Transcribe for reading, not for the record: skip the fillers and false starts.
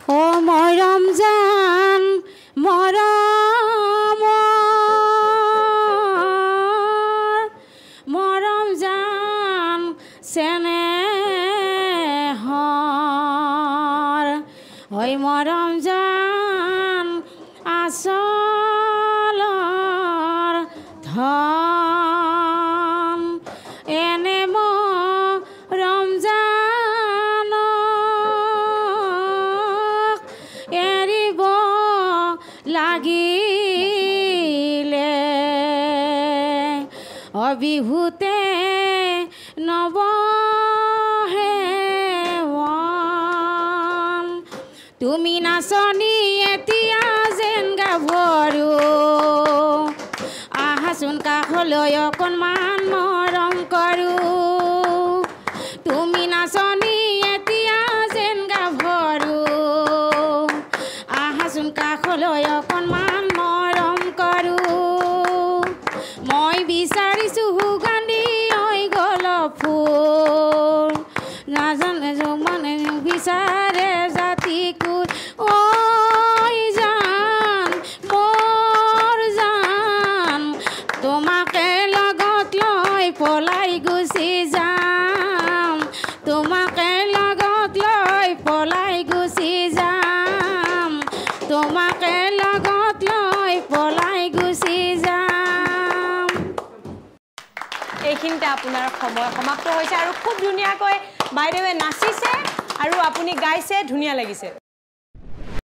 ও মৰম জান মৰম জান চেনেহৰ ঐ মৰম জান আচলৰ ধন এনে মৰম জানক এৰিব লাগিলে অবিহুতে নবহেৱন তুমি নাচনি এতিয়া যেন গাভৰু আহাচোন কাষলৈ অকণমান মৰম কৰোঁ তুমি নাচনি এতিয়া যেন গাভৰু আহাচোন কাষলৈ অকণমান মৰম কৰোঁ মই বিচাৰিছোঁ সুগন্ধি ঐ গোলাপ ফুল নাজানে মানে বিচাৰে জাতি কুল ঐ জান মোৰ জান তোমাকে লগত লৈ পলাই গুচি যাম তোমাকে লগত লৈ পলাই গুচি যাম তোমাকে লগত লৈ পলাই গুচি যাম এইখিনিতে আপোনাৰ সময় সমাপ্ত হৈছে আৰু খুব ধুনীয়াকৈ বাইদেৱে নাচিছে আৰু আপুনি গাইছে ধুনীয়া লাগিছে